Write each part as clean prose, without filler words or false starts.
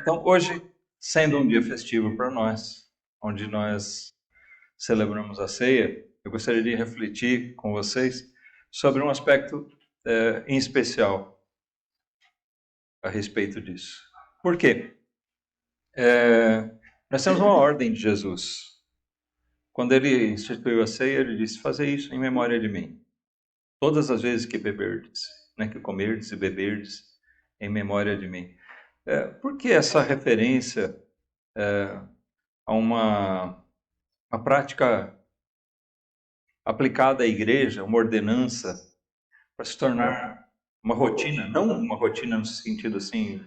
Então, hoje, sendo um dia festivo para nós, onde nós celebramos a ceia, eu gostaria de refletir com vocês sobre um aspecto em especial a respeito disso. Por quê? Nós temos uma ordem de Jesus. Quando ele instituiu a ceia, ele disse: "Fazer isso em memória de mim. Todas as vezes que beberdes, né, que comerdes e beberdes, em memória de mim." Por que essa referência a uma prática aplicada à igreja, uma ordenança, para se tornar uma rotina, não uma rotina no sentido assim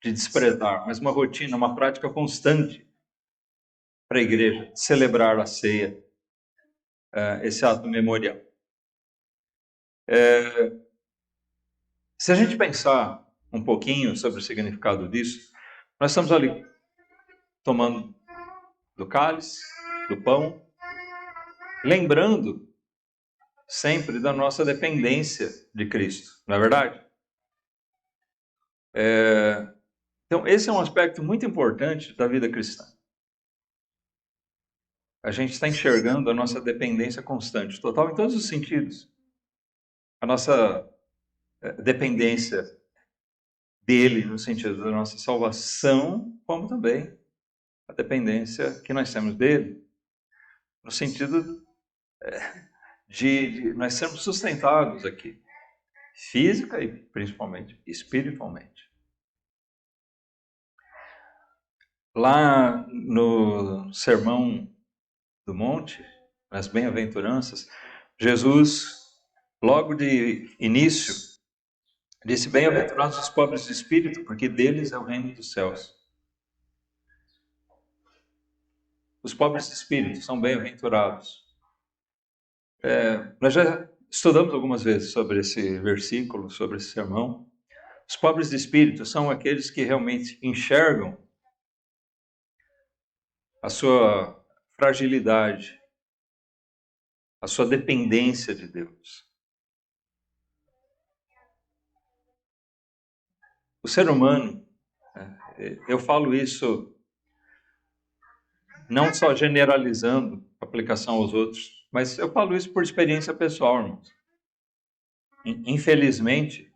de desprezar, mas uma rotina, uma prática constante para a igreja celebrar a ceia, esse ato memorial? Se a gente pensar um pouquinho sobre o significado disso, nós estamos ali tomando do cálice, do pão, lembrando sempre da nossa dependência de Cristo, não é verdade? Então, esse é um aspecto muito importante da vida cristã. A gente está enxergando a nossa dependência constante, total, em todos os sentidos. A nossa dependência dele, no sentido da nossa salvação, como também a dependência que nós temos dele, no sentido de nós sermos sustentados aqui, física e principalmente espiritualmente. Lá no Sermão do Monte, nas Bem-aventuranças, Jesus, logo de início, disse: "Bem-aventurados os pobres de espírito, porque deles é o reino dos céus." Os pobres de espírito são bem-aventurados. Nós já estudamos algumas vezes sobre esse versículo, sobre esse sermão. Os pobres de espírito são aqueles que realmente enxergam a sua fragilidade, a sua dependência de Deus. O ser humano, eu falo isso não só generalizando a aplicação aos outros, mas eu falo isso por experiência pessoal, irmãos. Infelizmente,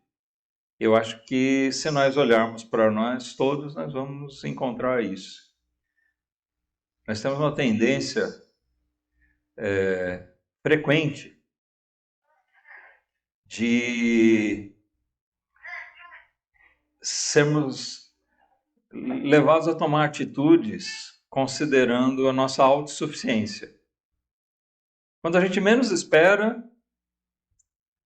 eu acho que se nós olharmos para nós todos, nós vamos encontrar isso. Nós temos uma tendência frequente de sermos levados a tomar atitudes considerando a nossa autossuficiência. Quando a gente menos espera,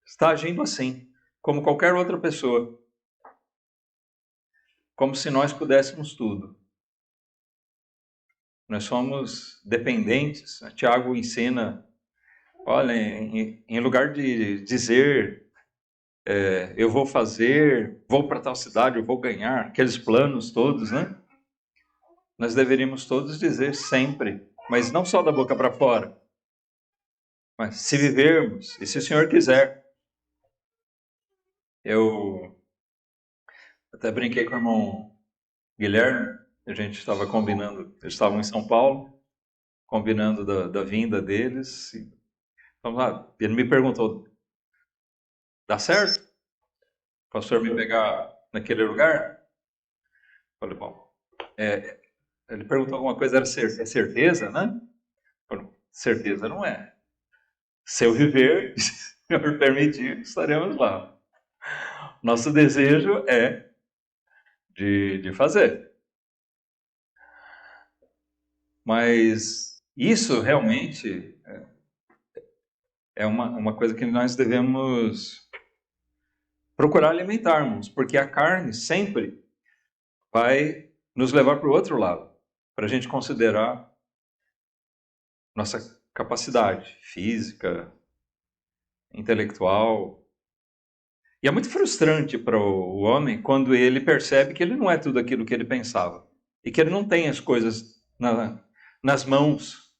está agindo assim, como qualquer outra pessoa. Como se nós pudéssemos tudo. Nós somos dependentes. Tiago ensina, olha, em lugar de dizer, eu vou fazer, vou para tal cidade, eu vou ganhar, aqueles planos todos, né? Nós deveríamos todos dizer sempre, mas não só da boca para fora, mas se vivermos, e se o Senhor quiser. Eu até brinquei com o irmão Guilherme, a gente estava combinando, eles estavam em São Paulo, combinando da vinda deles. Vamos lá, ele me perguntou: "Dá certo? O pastor me pegar naquele lugar?" Falei: "Bom, ele perguntou alguma coisa, era certeza, né?" Falei: "Certeza não é. Se eu viver, se o Senhor permitir, estaremos lá. Nosso desejo é de fazer." Mas isso realmente é uma coisa que nós devemos procurar alimentarmos, porque a carne sempre vai nos levar para o outro lado, para a gente considerar nossa capacidade física, intelectual. E é muito frustrante para o homem quando ele percebe que ele não é tudo aquilo que ele pensava e que ele não tem as coisas nas mãos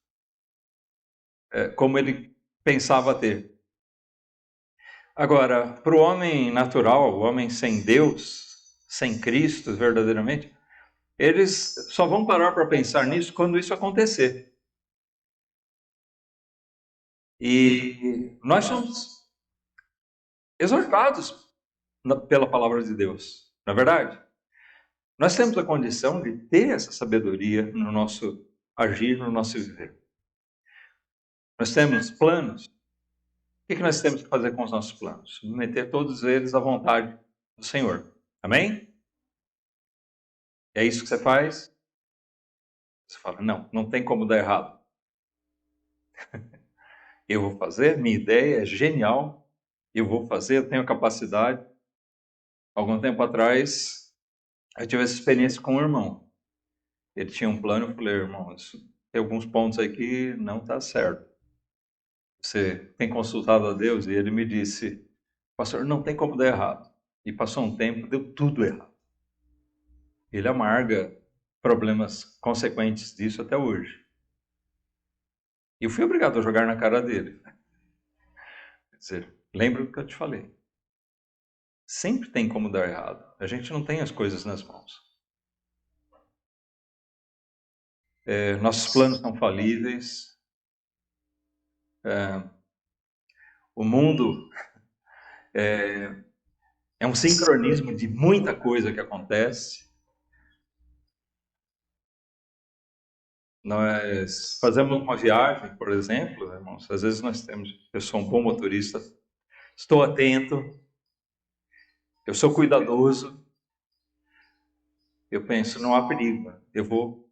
como ele pensava ter. Agora, para o homem natural, o homem sem Deus, sem Cristo verdadeiramente, eles só vão parar para pensar nisso quando isso acontecer. E nós somos exortados pela palavra de Deus, não é verdade? Nós temos a condição de ter essa sabedoria no nosso agir, no nosso viver. Nós temos planos. O que nós temos que fazer com os nossos planos? Submeter todos eles à vontade do Senhor. Amém? É isso que você faz? Você fala, não tem como dar errado. Eu vou fazer, minha ideia é genial, eu vou fazer, eu tenho capacidade. Algum tempo atrás, eu tive essa experiência com um irmão. Ele tinha um plano, eu falei, irmão, tem alguns pontos aí que não está certo. Você tem consultado a Deus? E ele me disse, pastor, não tem como dar errado. E passou um tempo, deu tudo errado. Ele amarga problemas consequentes disso até hoje. E eu fui obrigado a jogar na cara dele. Quer dizer, lembra o que eu te falei. Sempre tem como dar errado. A gente não tem as coisas nas mãos. Nossos planos são falíveis. O mundo é um sincronismo de muita coisa que acontece. Nós fazemos uma viagem, por exemplo, irmãos, às vezes eu sou um bom motorista, estou atento, eu sou cuidadoso, eu penso, não há perigo, eu vou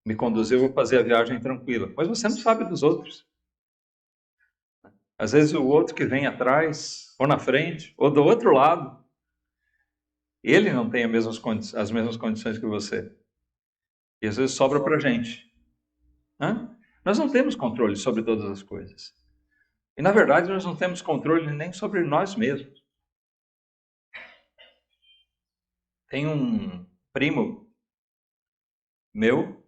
me conduzir, eu vou fazer a viagem tranquila. Mas você não sabe dos outros. Às vezes o outro que vem atrás, ou na frente, ou do outro lado, ele não tem as mesmas condições que você. E às vezes sobra para a gente. Nós não temos controle sobre todas as coisas. E, na verdade, nós não temos controle nem sobre nós mesmos. Tem um primo meu,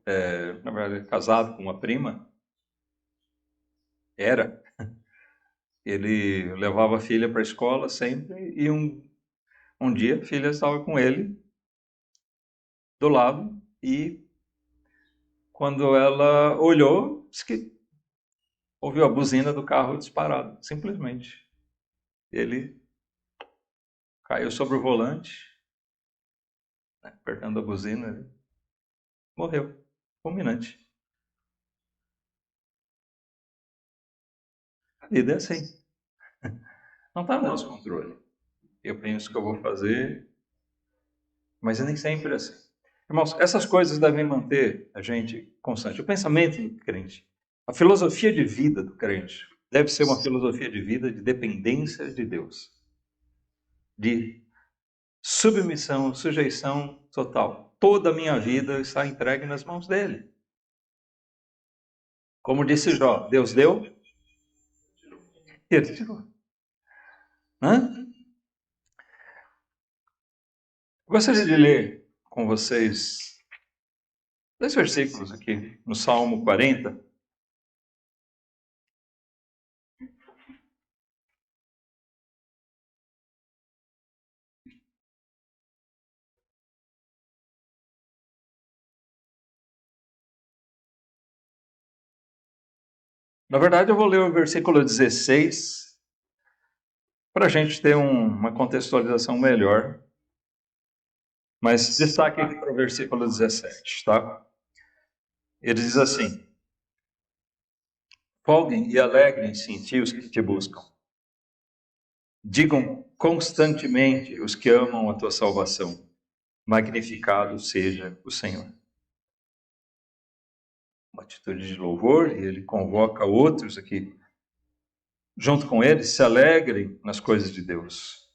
na verdade, casado com uma prima, ele levava a filha para a escola sempre, e um dia a filha estava com ele do lado, e quando ela olhou, disse que ouviu a buzina do carro disparado, simplesmente. Ele caiu sobre o volante, apertando a buzina, ele morreu, fulminante. A vida é assim. Não está no nosso controle. Eu penso que eu vou fazer, mas nem sempre é assim. Irmãos, essas coisas devem manter a gente constante. O pensamento do crente, a filosofia de vida do crente, deve ser uma filosofia de vida de dependência de Deus, de submissão, sujeição total. Toda a minha vida está entregue nas mãos dele. Como disse Jó, Deus deu, ele tirou. Gostaria de ler com vocês 2 versículos aqui, no Salmo 40. Na verdade, eu vou ler o versículo 16 para a gente ter uma contextualização melhor. Mas destaque aqui para o versículo 17, tá? Ele diz assim: folguem e alegrem-se em ti os que te buscam. Digam constantemente os que amam a tua salvação. Magnificado seja o Senhor. Uma atitude de louvor, e ele convoca outros aqui. Junto com ele, se alegrem nas coisas de Deus.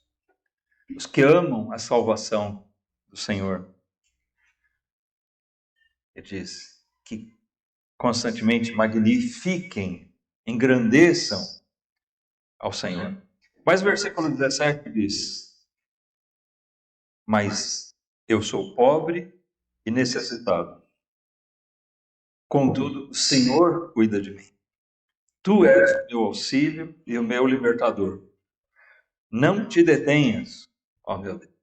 Os que amam a salvação do Senhor. Ele diz que constantemente magnifiquem, engrandeçam ao Senhor. Mas o versículo 17 diz: mas eu sou pobre e necessitado. Contudo, o Senhor cuida de mim. Tu és o meu auxílio e o meu libertador. Não te detenhas, ó meu Deus.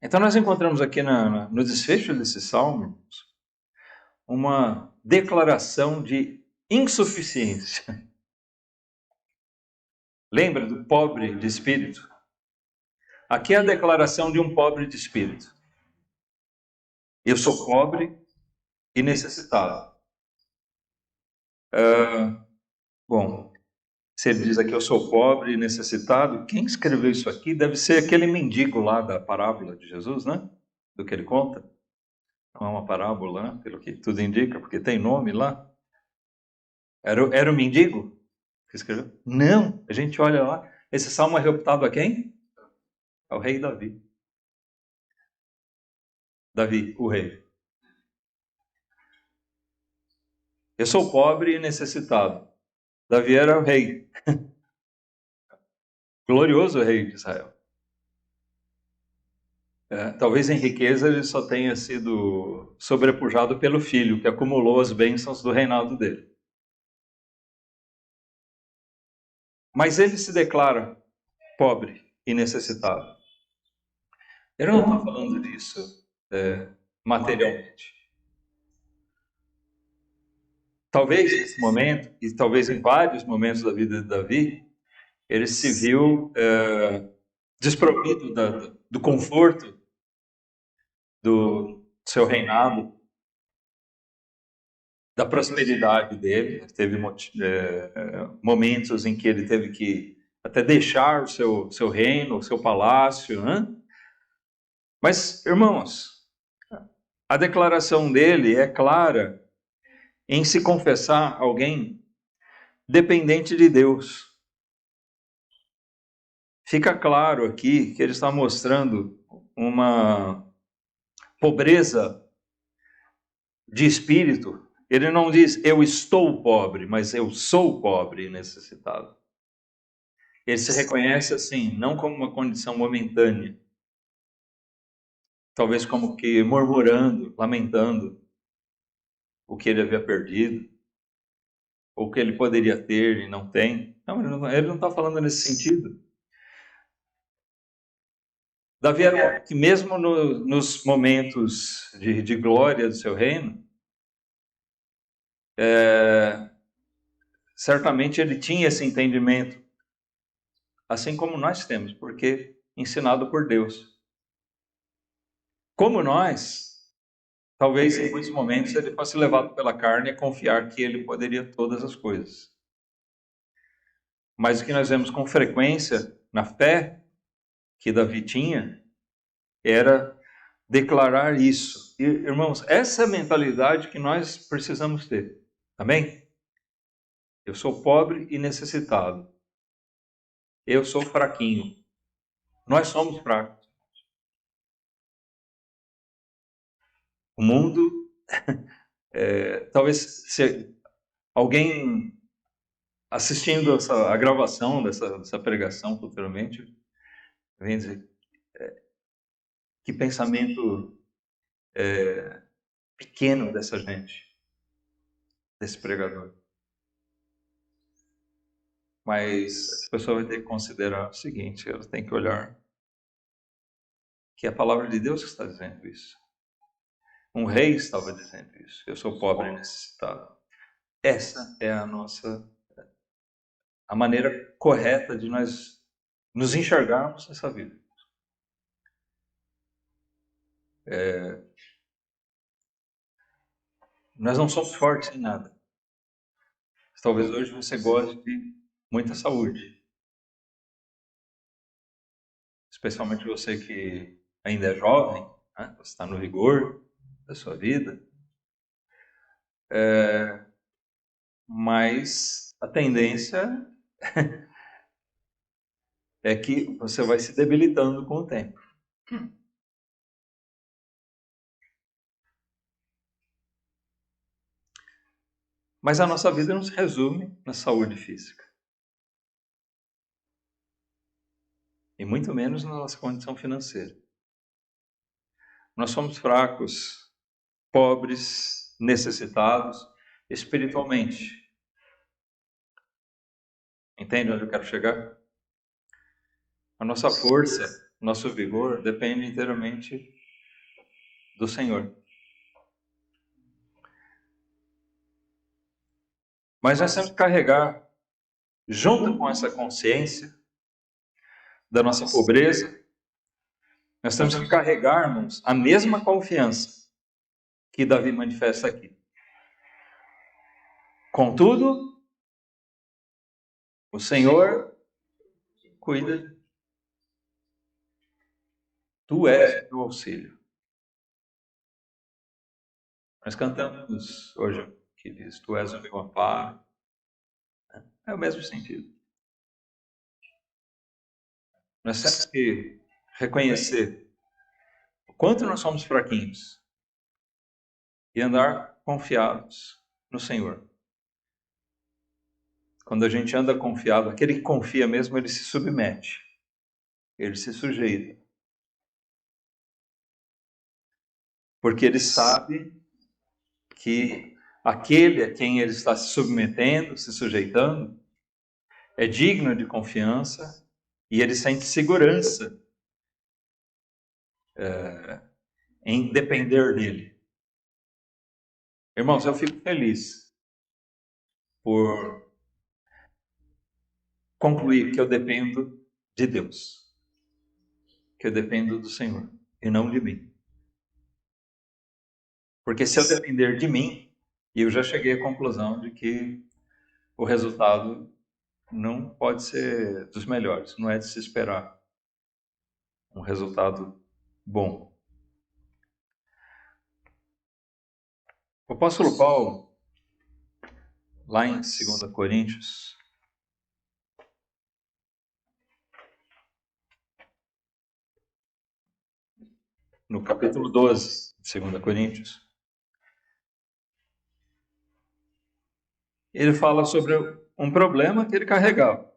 Então nós encontramos aqui no desfecho desse salmo uma declaração de insuficiência. Lembra do pobre de espírito? Aqui é a declaração de um pobre de espírito. Eu sou pobre e necessitado. Bom, se ele diz aqui eu sou pobre e necessitado, quem escreveu isso aqui deve ser aquele mendigo lá da parábola de Jesus, né? Do que ele conta. Não é uma parábola, né? Pelo que tudo indica, porque tem nome lá. Era o mendigo que escreveu? Não, a gente olha lá. Esse salmo é reputado a quem? Ao rei Davi. Davi, o rei. Eu sou pobre e necessitado. Davi era o rei. Glorioso rei de Israel. Talvez em riqueza ele só tenha sido sobrepujado pelo filho, que acumulou as bênçãos do reinado dele. Mas ele se declara pobre e necessitado. Ele não está falando disso materialmente. Talvez nesse momento, e talvez em vários momentos da vida de Davi, ele se viu desprovido do conforto do seu reinado, da prosperidade dele. Teve momentos em que ele teve que até deixar o seu reino, o seu palácio, né? Mas, irmãos, a declaração dele é clara em se confessar alguém dependente de Deus. Fica claro aqui que ele está mostrando uma pobreza de espírito. Ele não diz eu estou pobre, mas eu sou pobre e necessitado. Ele se reconhece assim, não como uma condição momentânea, talvez como que murmurando, lamentando o que ele havia perdido, ou o que ele poderia ter e não tem. Não, ele não está falando nesse sentido. Davi era que mesmo nos momentos de glória do seu reino, certamente ele tinha esse entendimento, assim como nós temos, porque ensinado por Deus. Como nós, talvez em muitos momentos ele fosse levado pela carne a confiar que ele poderia todas as coisas. Mas o que nós vemos com frequência na fé que Davi tinha era declarar isso. E, irmãos, essa é a mentalidade que nós precisamos ter. Amém? Eu sou pobre e necessitado. Eu sou fraquinho. Nós somos fracos. O mundo, talvez se alguém assistindo a gravação dessa pregação futuramente, vem dizer, que pensamento pequeno dessa gente, desse pregador. Mas a pessoa vai ter que considerar o seguinte, ela tem que olhar que é a palavra de Deus que está dizendo isso. Um rei estava dizendo isso. Eu sou pobre e necessitado. Essa é a maneira correta de nós nos enxergarmos nessa vida. Nós não somos fortes em nada. Talvez hoje você goste de muita saúde. Especialmente você que ainda é jovem, né? Você está no vigor da sua vida. Mas a tendência é que você vai se debilitando com o tempo. Mas a nossa vida não se resume na saúde física. E muito menos na nossa condição financeira. Nós somos fracos, pobres, necessitados espiritualmente. Entende onde eu quero chegar? A nossa força nosso vigor depende inteiramente do Senhor. Mas nós temos que carregar, junto com essa consciência da nossa pobreza, nós temos que carregarmos a mesma confiança que Davi manifesta aqui. Contudo, o Senhor cuida de mim. Tu és o meu auxílio. Nós cantamos hoje que diz, tu és o meu amparo. É o mesmo sentido. Nós temos que reconhecer o quanto nós somos fraquinhos e andar confiados no Senhor. Quando a gente anda confiado, aquele que confia mesmo, ele se submete, ele se sujeita. Porque ele sabe que aquele a quem ele está se submetendo, se sujeitando, é digno de confiança e ele sente segurança em depender dele. Irmãos, eu fico feliz por concluir que eu dependo de Deus, que eu dependo do Senhor e não de mim. Porque se eu depender de mim, eu já cheguei à conclusão de que o resultado não pode ser dos melhores, não é de se esperar um resultado bom. O apóstolo Paulo, lá em 2 Coríntios, no capítulo 12 de 2 Coríntios, ele fala sobre um problema que ele carregava.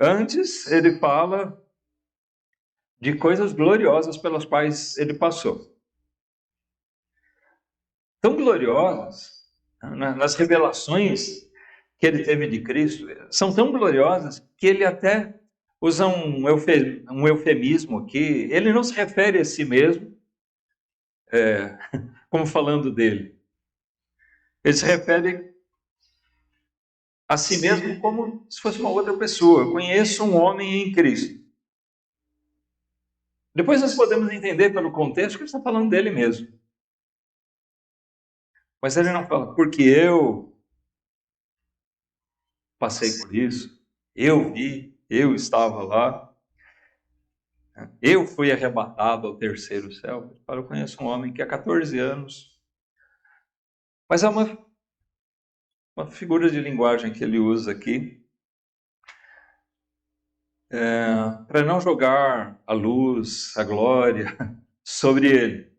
Antes, ele fala de coisas gloriosas pelas quais ele passou. Tão gloriosas, nas revelações que ele teve de Cristo, são tão gloriosas que ele até usa um eufemismo aqui. Ele não se refere a si mesmo como falando dele. Ele se refere a si mesmo como se fosse uma outra pessoa. Eu conheço um homem em Cristo. Depois nós podemos entender pelo contexto que ele está falando dele mesmo. Mas ele não fala, porque eu passei por isso, eu vi, eu estava lá, eu fui arrebatado ao terceiro céu. Ele fala, eu conheço um homem que há 14 anos. Mas é uma figura de linguagem que ele usa aqui, para não jogar a luz, a glória sobre ele.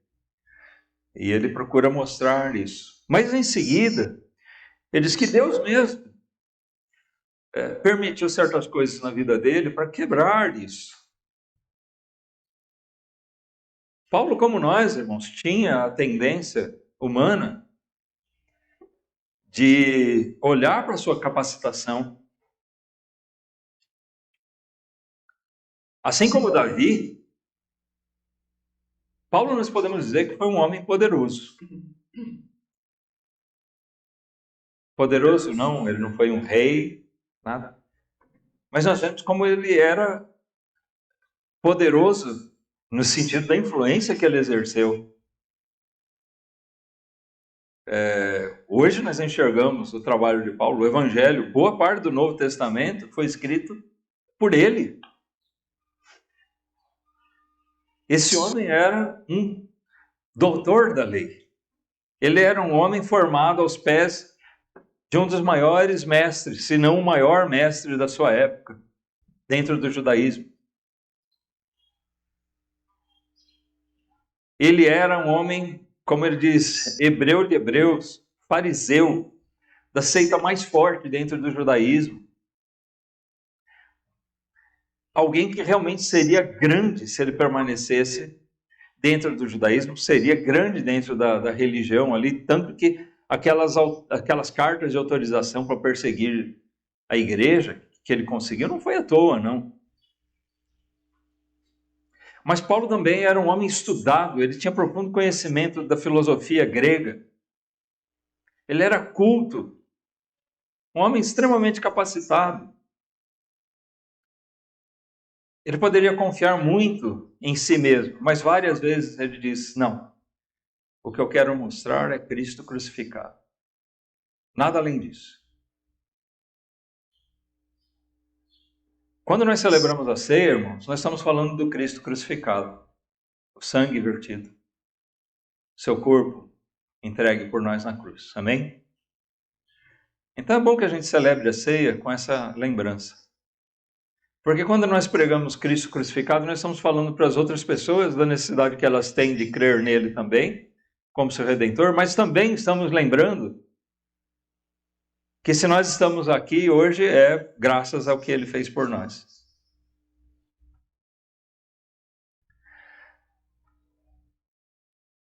E ele procura mostrar isso. Mas em seguida, ele diz que Deus mesmo permitiu certas coisas na vida dele para quebrar isso. Paulo, como nós, irmãos, tinha a tendência humana de olhar para a sua capacitação. Assim como Davi, Paulo nós podemos dizer que foi um homem poderoso. Poderoso não, ele não foi um rei, nada. Mas nós vemos como ele era poderoso no sentido da influência que ele exerceu. Hoje nós enxergamos o trabalho de Paulo, o Evangelho, boa parte do Novo Testamento foi escrito por ele. Esse homem era um doutor da lei. Ele era um homem formado aos pés de um dos maiores mestres, se não o maior mestre da sua época, dentro do judaísmo. Ele era um homem, como ele diz, hebreu de hebreus, fariseu, da seita mais forte dentro do judaísmo. Alguém que realmente seria grande se ele permanecesse dentro do judaísmo, seria grande dentro da religião ali, tanto que aquelas cartas de autorização para perseguir a igreja que ele conseguiu não foi à toa, não. Mas Paulo também era um homem estudado, ele tinha profundo conhecimento da filosofia grega. Ele era culto, um homem extremamente capacitado. Ele poderia confiar muito em si mesmo, mas várias vezes ele disse: não, o que eu quero mostrar é Cristo crucificado. Nada além disso. Quando nós celebramos a ceia, irmãos, nós estamos falando do Cristo crucificado, o sangue vertido, seu corpo entregue por nós na cruz. Amém? Então é bom que a gente celebre a ceia com essa lembrança. Porque quando nós pregamos Cristo crucificado, nós estamos falando para as outras pessoas da necessidade que elas têm de crer nele também, como seu Redentor, mas também estamos lembrando que se nós estamos aqui hoje é graças ao que ele fez por nós.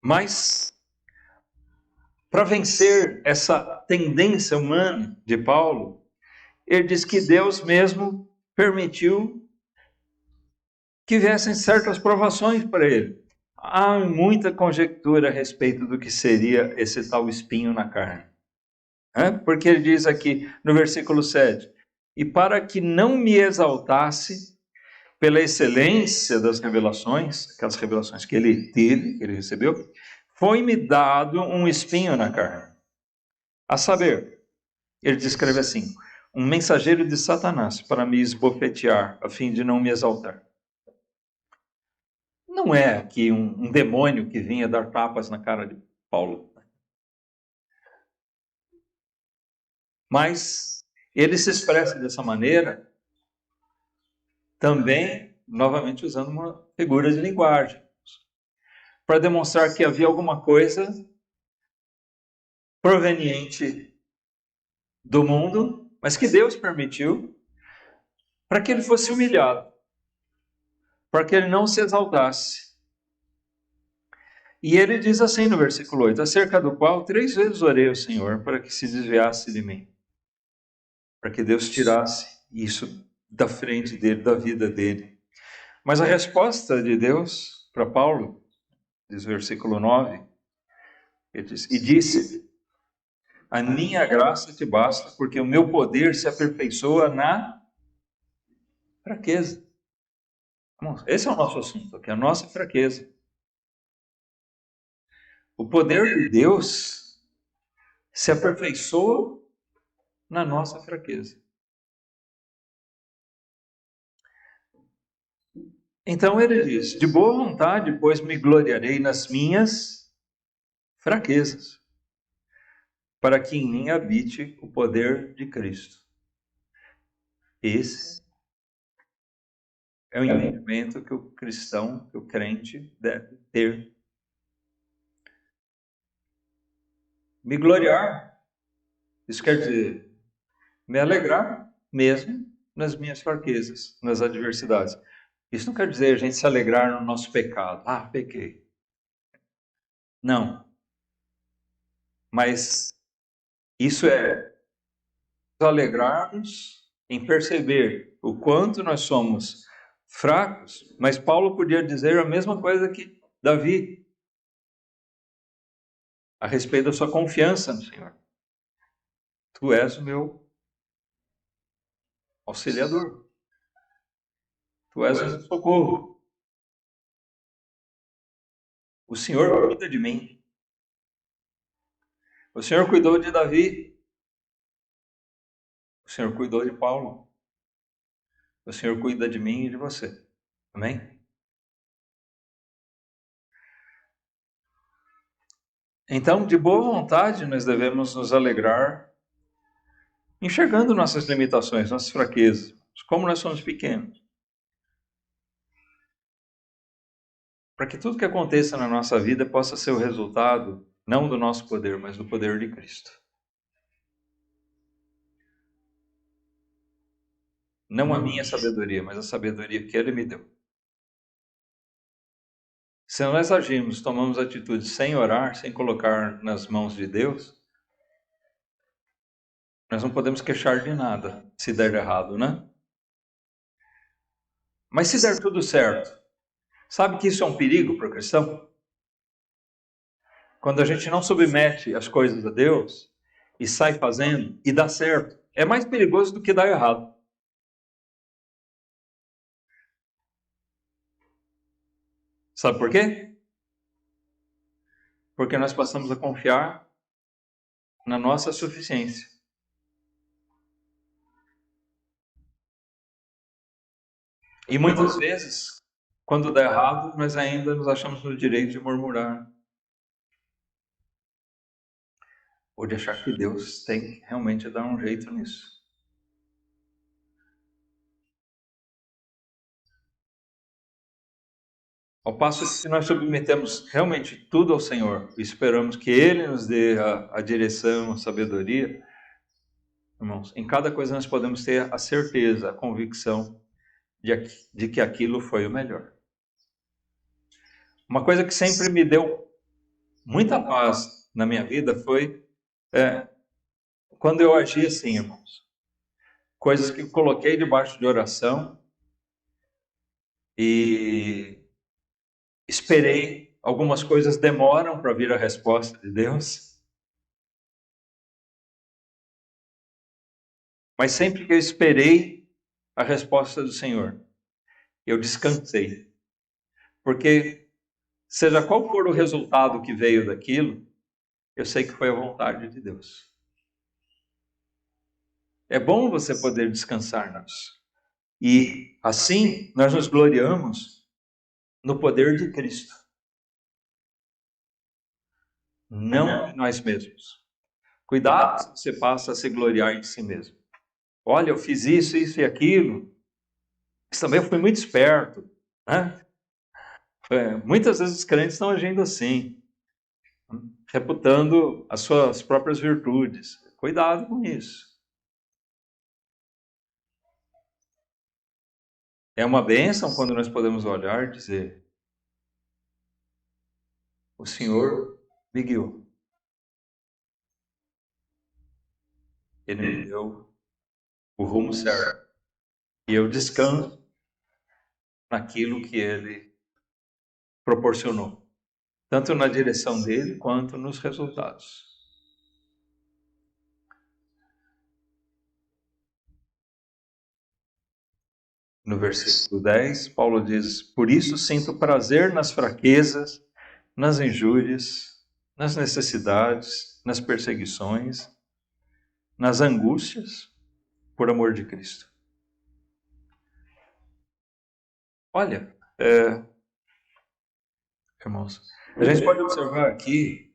Mas, para vencer essa tendência humana de Paulo, ele diz que Deus mesmo permitiu que viessem certas provações para ele. Há muita conjectura a respeito do que seria esse tal espinho na carne. Porque ele diz aqui no versículo 7, e para que não me exaltasse pela excelência das revelações, aquelas revelações que ele teve, que ele recebeu, foi-me dado um espinho na carne. A saber, ele descreve assim, um mensageiro de Satanás para me esbofetear, a fim de não me exaltar. Não é aqui um demônio que vinha dar tapas na cara de Paulo. Mas ele se expressa dessa maneira também, novamente usando uma figura de linguagem, para demonstrar que havia alguma coisa proveniente do mundo, mas que Deus permitiu para que ele fosse humilhado, para que ele não se exaltasse. E ele diz assim no versículo 8, acerca do qual 3 vezes orei ao Senhor para que se desviasse de mim, para que Deus tirasse isso da frente dele, da vida dele. Mas a resposta de Deus para Paulo, diz o versículo 9, ele diz, e disse, a minha graça te basta, porque o meu poder se aperfeiçoa na fraqueza. Esse é o nosso assunto aqui, a nossa fraqueza. O poder de Deus se aperfeiçoa na nossa fraqueza. Então ele diz, de boa vontade, pois me gloriarei nas minhas fraquezas, para que em mim habite o poder de Cristo. Esse é o entendimento que o cristão, que o crente deve ter. Me gloriar, isso quer dizer, me alegrar mesmo nas minhas fraquezas, nas adversidades. Isso não quer dizer a gente se alegrar no nosso pecado. Ah, pequei. Não. Mas isso é nos alegrarmos em perceber o quanto nós somos fracos, mas Paulo podia dizer a mesma coisa que Davi a respeito da sua confiança no Senhor. Tu és o meu auxiliador. Tu és o meu socorro. O Senhor cuida de mim. O Senhor cuidou de Davi. O Senhor cuidou de Paulo. O Senhor cuida de mim e de você. Amém? Então, de boa vontade, nós devemos nos alegrar enxergando nossas limitações, nossas fraquezas, como nós somos pequenos. Para que tudo que aconteça na nossa vida possa ser o resultado, não do nosso poder, mas do poder de Cristo. Não a minha sabedoria, mas a sabedoria que Ele me deu. Se nós agimos, tomamos atitudes sem orar, sem colocar nas mãos de Deus, nós não podemos queixar de nada se der errado, né? Mas se der tudo certo, Sabe que isso é um perigo para o cristão? Quando a gente não submete as coisas a Deus e sai fazendo e dá certo, é mais perigoso do que dar errado. Sabe por quê? Porque nós passamos a confiar na nossa suficiência. E muitas vezes, quando dá errado, nós ainda nos achamos no direito de murmurar. Ou de achar que Deus tem que realmente dar um jeito nisso. Ao passo que se nós submetemos realmente tudo ao Senhor e esperamos que Ele nos dê a direção, a sabedoria, irmãos, em cada coisa nós podemos ter a certeza, a convicção de que aquilo foi o melhor. Uma coisa que sempre me deu muita paz na minha vida foi quando eu agi assim, irmãos. Coisas que eu coloquei debaixo de oração e esperei. Algumas coisas demoram para vir a resposta de Deus. Mas sempre que eu esperei a resposta do Senhor, eu descansei. Porque, seja qual for o resultado que veio daquilo, eu sei que foi a vontade de Deus. É bom você poder descansar nisso. E, assim, nós nos gloriamos no poder de Cristo. Não em nós mesmos. Cuidado se você passa a se gloriar em si mesmo. Olha, eu fiz isso, isso e aquilo. Mas também eu fui muito esperto. Né? Muitas vezes os crentes estão agindo assim, reputando as suas próprias virtudes. Cuidado com isso. É uma bênção quando nós podemos olhar e dizer: o Senhor me guiou. Ele me deu o rumo certo. E eu descanso naquilo que Ele proporcionou, tanto na direção dele quanto nos resultados. No versículo 10, Paulo diz: por isso sinto prazer nas fraquezas, nas injúrias, nas necessidades, nas perseguições, nas angústias, por amor de Cristo. Olha, irmãos, a gente pode observar aqui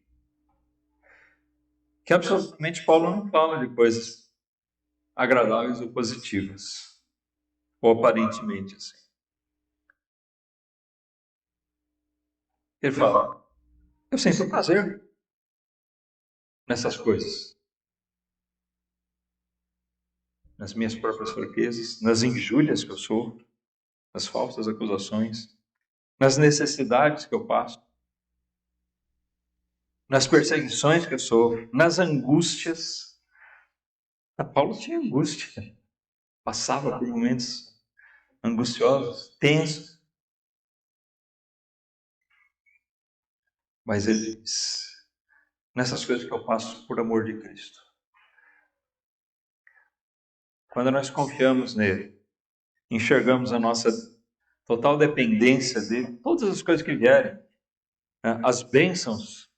que absolutamente Paulo não fala de coisas agradáveis ou positivas, ou aparentemente assim. Ele fala: eu sinto prazer nessas coisas, nas minhas próprias fraquezas, nas injúrias que eu sofro, nas falsas acusações, nas necessidades que eu passo, nas perseguições que eu sofro, nas angústias. Paulo tinha angústia, passava por momentos angustiosos, tensos, mas ele diz: nessas coisas que eu passo por amor de Cristo. Quando nós confiamos nele, enxergamos a nossa total dependência dele, todas as coisas que vierem, as bênçãos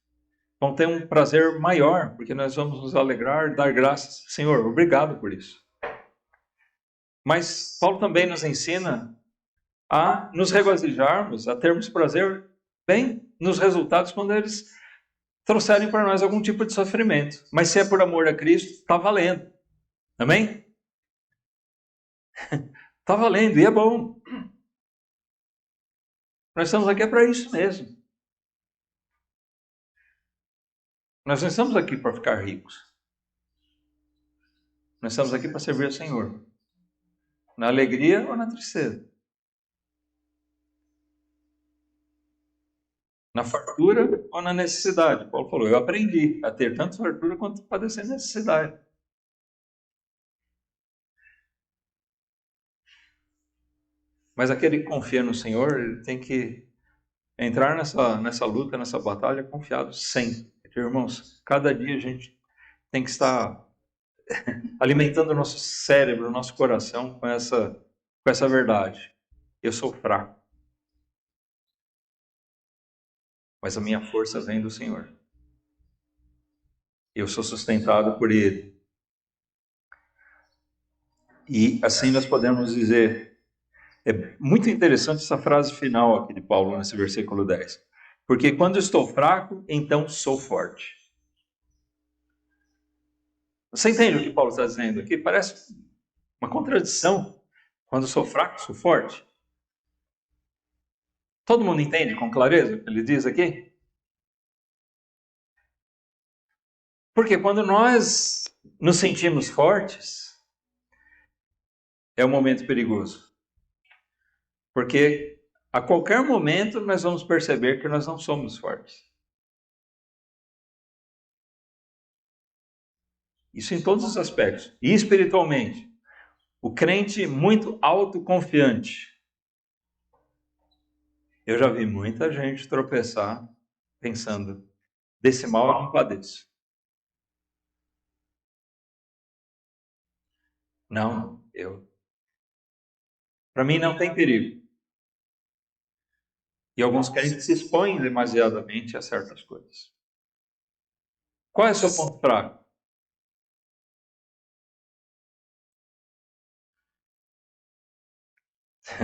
vão ter um prazer maior, porque nós vamos nos alegrar, dar graças. Senhor, obrigado por isso. Mas Paulo também nos ensina a nos regozijarmos, a termos prazer bem nos resultados quando eles trouxerem para nós algum tipo de sofrimento. Mas se é por amor a Cristo, está valendo. Amém? Está valendo e é bom. Nós estamos aqui para isso mesmo. Nós não estamos aqui para ficar ricos. Nós estamos aqui para servir ao Senhor. Na alegria ou na tristeza. Na fartura ou na necessidade. Paulo falou: eu aprendi a ter tanto fartura quanto padecer necessidade. Mas aquele que confia no Senhor, ele tem que Entrar nessa luta, nessa batalha confiado sempre. Irmãos, cada dia a gente tem que estar alimentando o nosso cérebro, o nosso coração com essa verdade. Eu sou fraco, mas a minha força vem do Senhor. Eu sou sustentado por Ele. E assim nós podemos dizer, é muito interessante essa frase final aqui de Paulo nesse versículo 10. Porque quando estou fraco, então sou forte. Você entende o que Paulo está dizendo aqui? Parece uma contradição. Quando sou fraco, sou forte. Todo mundo entende com clareza o que ele diz aqui? Porque quando nós nos sentimos fortes, é um momento perigoso. Porque a qualquer momento nós vamos perceber que nós não somos fortes. Isso em todos os aspectos. E espiritualmente. O crente muito autoconfiante. Eu já vi muita gente tropeçar pensando, desse mal eu não padeço. Não, para mim não tem perigo. E alguns crentes se expõem demasiadamente a certas coisas. Qual é o seu ponto fraco?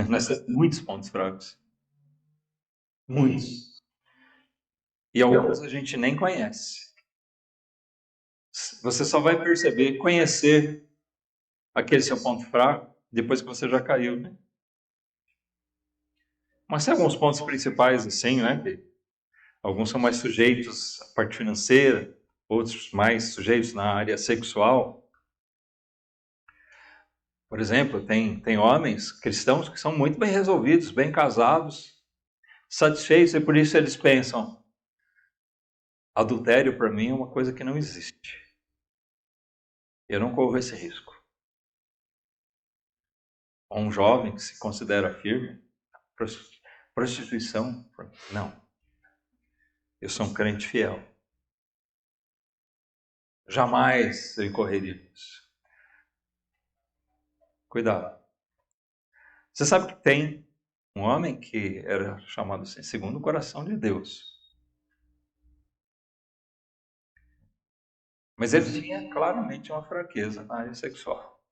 Nós temos muitos pontos fracos. Muitos. E alguns a gente nem conhece. Você só vai perceber, conhecer aquele seu ponto fraco depois que você já caiu, né? Mas tem alguns pontos principais assim, né? Alguns são mais sujeitos à parte financeira, outros mais sujeitos na área sexual. Por exemplo, tem homens cristãos que são muito bem resolvidos, bem casados, satisfeitos, e por isso eles pensam, adultério para mim é uma coisa que não existe. Eu não corro esse risco. Ou um jovem que se considera firme, prostituição, não. Eu sou um crente fiel. Jamais eu incorreria nisso. Cuidado. Você sabe que tem um homem que era chamado assim, segundo o coração de Deus. Mas ele tinha claramente uma fraqueza na área sexual.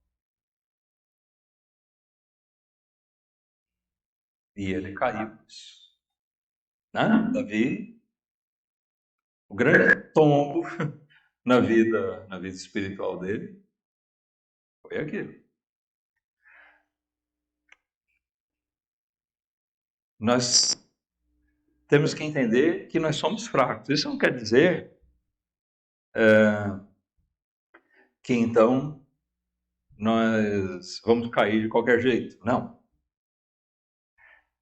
E ele caiu nisso. Davi, o grande tombo na vida espiritual dele foi aquilo. Nós temos que entender que nós somos fracos. Isso não quer dizer que então nós vamos cair de qualquer jeito. Não.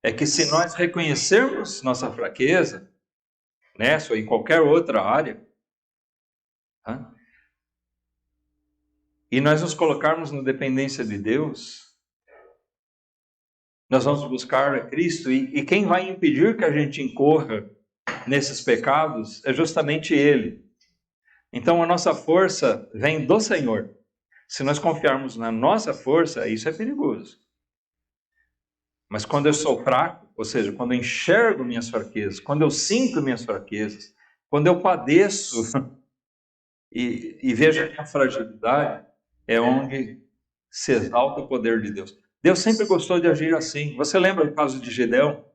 É que se nós reconhecermos nossa fraqueza, nessa ou em qualquer outra área, tá? E nós nos colocarmos na dependência de Deus, nós vamos buscar a Cristo, e quem vai impedir que a gente incorra nesses pecados é justamente Ele. Então a nossa força vem do Senhor. Se nós confiarmos na nossa força, isso é perigoso. Mas quando eu sou fraco, ou seja, quando eu enxergo minhas fraquezas, quando eu sinto minhas fraquezas, quando eu padeço e vejo a minha fragilidade, é onde se exalta o poder de Deus. Deus sempre gostou de agir assim. Você lembra do caso de Gideão?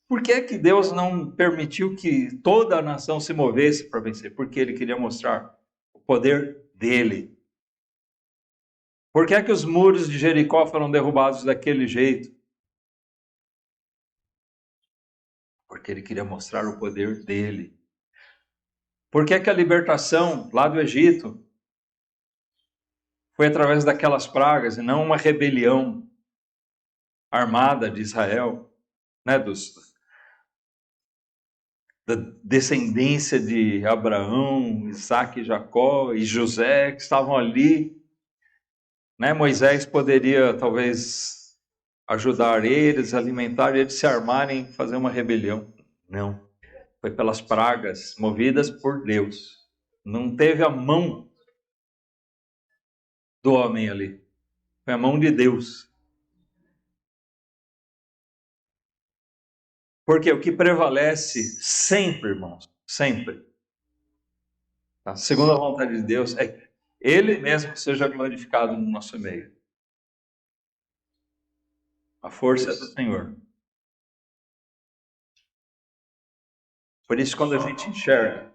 Por que é que Deus não permitiu que toda a nação se movesse para vencer? Porque Ele queria mostrar o poder dele. Por que é que os muros de Jericó foram derrubados daquele jeito? Porque Ele queria mostrar o poder dele. Por que é que a libertação lá do Egito foi através daquelas pragas e não uma rebelião armada de Israel, né, da descendência de Abraão, Isaac, Jacó e José, que estavam ali, né? Moisés poderia talvez ajudar eles, alimentar eles, se armarem, fazer uma rebelião. Não. Foi pelas pragas movidas por Deus. Não teve a mão do homem ali. Foi a mão de Deus. Porque o que prevalece sempre, irmãos, sempre, tá? Segundo a vontade de Deus, é que Ele mesmo seja glorificado no nosso meio. A força é do Senhor. Por isso, quando a gente enxerga,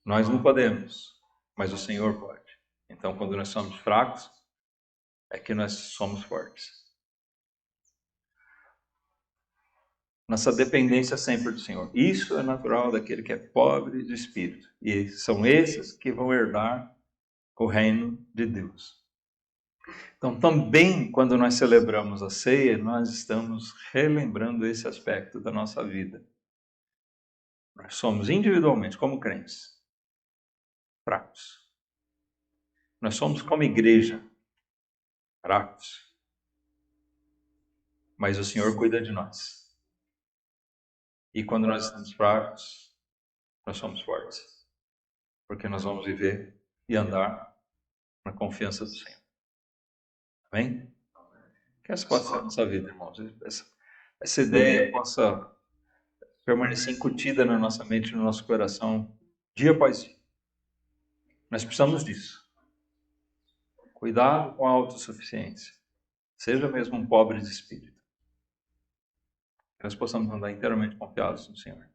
nós não podemos, mas o Senhor pode. Então, quando nós somos fracos, é que nós somos fortes. Nossa dependência é sempre do Senhor. Isso é natural daquele que é pobre de espírito. E são esses que vão herdar o reino de Deus. Então, também, quando nós celebramos a ceia, nós estamos relembrando esse aspecto da nossa vida. Nós somos individualmente, como crentes, fracos. Nós somos como igreja, fracos. Mas o Senhor cuida de nós. E quando nós estamos fracos, nós somos fortes. Porque nós vamos viver e andar na confiança do Senhor. Amém? Que essa possa ser a nossa vida, irmãos. Essa ideia possa permanecer incutida na nossa mente, no nosso coração, dia após dia. Nós precisamos disso. Cuidado com a autossuficiência. Seja mesmo um pobre de espírito. Que nós possamos andar inteiramente confiados no Senhor.